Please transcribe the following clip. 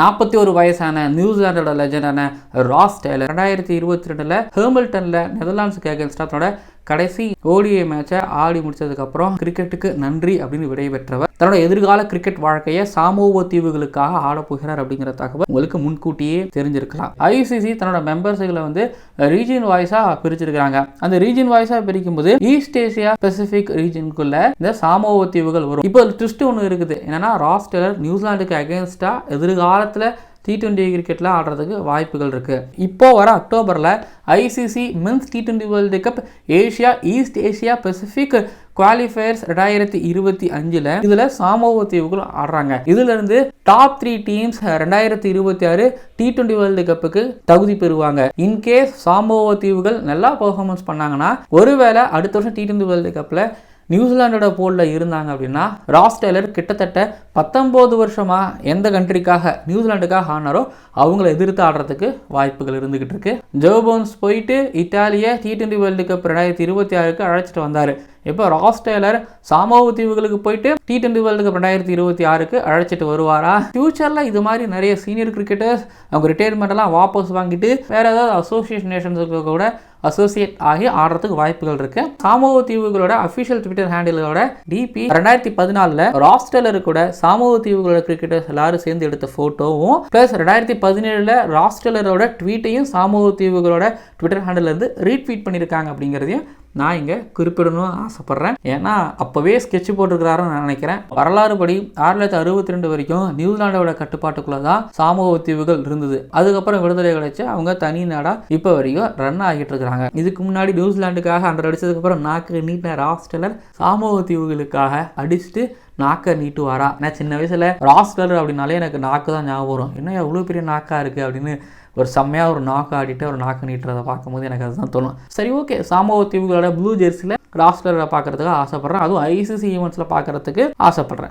41 வயசான நியூசிலாண்டோட லெஜண்டான Ross Taylor 2022 ஹேமில்டன்ல நெதர்லாண்ட்ஸுக்கு அகேன்ஸ்டா தன்னோட கடைசி ஓடிஐ மேட்சை ஆடி முடிச்சதுக்கப்புறம் கிரிக்கெட்டுக்கு நன்றி அப்படின்னு விடைபெற்றவர் தன்னோட எதிர்கால கிரிக்கெட் வாழ்க்கையை சாமோவா தீவுகளுக்காக ஆடப்போகிறார் அப்படிங்கிற தகவல் உங்களுக்கு முன்கூட்டியே தெரிஞ்சிருக்கலாம். ஐசிசி தன்னோட மெம்பர்ஸுகளை ரீஜியன் வாய்ஸா பிரிச்சிருக்காங்க. அந்த ரீஜியன் வாய்ஸா பிரிக்கும் போது ஈஸ்ட் ஏசியா பசிபிக் ரீஜனுக்குள்ள இந்த சாமோவா தீவுகள் வரும். இப்போ ட்விஸ்ட் ஒன்று இருக்குது. என்னன்னா ராஸ் டெய்லர் நியூசிலாந்துக்கு அகேன்ஸ்டா எதிர்காலத்தில் T20 கிரிக்கெட்டில் ஆடுறதுக்கு வாய்ப்புகள் இருக்குது. இப்போ வர அக்டோபரில் ICC men's T20 world cup Asia East Asia Pacific qualifiers 2025 இதில் சாமோவா தீவுகள் ஆடுறாங்க. இதிலிருந்து டாப் 3 டீம்ஸ் 2026 T20 வேர்ல்டு கப்புக்கு தகுதி பெறுவாங்க. இன்கேஸ் சாமோவா தீவுகள் நல்லா பெர்ஃபார்மன்ஸ் பண்ணாங்கன்னா ஒருவேளை அடுத்த வருஷம் T20 வேர்ல்டு கப்பில் நியூசிலாண்டோட போலில் இருந்தாங்க அப்படின்னா ராஸ் டெய்லர் கிட்டத்தட்ட 19 வருஷமா எந்த கண்ட்ரிக்காக நியூசிலாண்டுக்காக ஆனாரோ அவங்கள எதிர்த்து ஆடுறதுக்கு வாய்ப்புகள் இருந்துகிட்டு இருக்கு. ஜோ பவுன்ஸ் போயிட்டு இத்தாலியை T20 வேர்ல்டு கப் 2026க்கு அழைச்சிட்டு வந்தார். இப்போ ராஸ் டெய்லர் சாமோவா தீவுகளுக்கு போயிட்டு T20 வேர்ல்டு கப் 2026க்கு அழைச்சிட்டு வருவாரா? ஃபியூச்சரில் இது மாதிரி நிறைய சீனியர் கிரிக்கெட்டர்ஸ் அவங்க ரிட்டையர்மெண்ட் எல்லாம் வாபஸ் வாங்கிட்டு வேற ஏதாவது அசோசியேஷன் நேஷன்ஸுக்கு கூட அசோசியேட் ஆகி ஆடுறதுக்கு வாய்ப்புகள் இருக்கு. சாமோவா தீவுகளோட அபிஷியல் ட்விட்டர் ஹேண்டிலோட டிபி 2014 ராஸ் டெய்லர் கூட சாமோவா தீவுகளோட கிரிக்கெட்டர்ஸ் எல்லாரும் சேர்ந்து எடுத்த போட்டோவும் பிளஸ் 2017 ராஸ் டெய்லரோட ட்வீட்டையும் சாமோவா தீவுகளோட ட்விட்டர் ஹேண்டில் இருந்து ரீட்வீட் பண்ணியிருக்காங்க அப்படிங்கிறதையும் நான் இங்கே குறிப்பிடணும்னு ஆசைப்பட்றேன். ஏன்னா அப்போவே ஸ்கெட்ச் போட்டிருக்கிறாருன்னு நான் நினைக்கிறேன். வரலாறு படி 1962 வரைக்கும் நியூசிலாண்டோட கட்டுப்பாட்டுக்குள்ளே தான் சாமோவா தீவுகள் இருந்தது. அதுக்கப்புறம் விடுதலை கிடைச்சு அவங்க தனி நாடா இப்போ வரைக்கும் ரன் ஆகிட்டு இருக்கிறாங்க. இதுக்கு முன்னாடி நியூசிலாண்டுக்காக அண்டர் அடிச்சதுக்கப்புறம் நாக்கு நீட்டின ராஸ் டெய்லர் சாமோவா தீவுகளுக்காக அடிச்சுட்டு நாக்கை நீட்டுவாரா? நான் சின்ன வயசில் ராஸ் டெய்லர் அப்படின்னாலே எனக்கு நாக்கு தான் ஞாபகம் வரும். என்ன எவ்வளோ பெரிய நாக்கா இருக்குது அப்படின்னு ஒரு செம்மையாக ஒரு நாக்கு ஆடிட்டு ஒரு நாக்கு நீட்டுறதை பார்க்கும்போது எனக்கு அதுதான் தோணும். சரி, ஓகே, சாமோவா தீவுகளோட ப்ளூ ஜெர்சியில் ராஸ் டெய்லரை பார்க்கறதுக்கு ஆசைப்பட்றேன். அதுவும் ஐசிசி ஈவெண்ட்ஸில் பார்க்கறதுக்கு ஆசைப்பட்றேன்.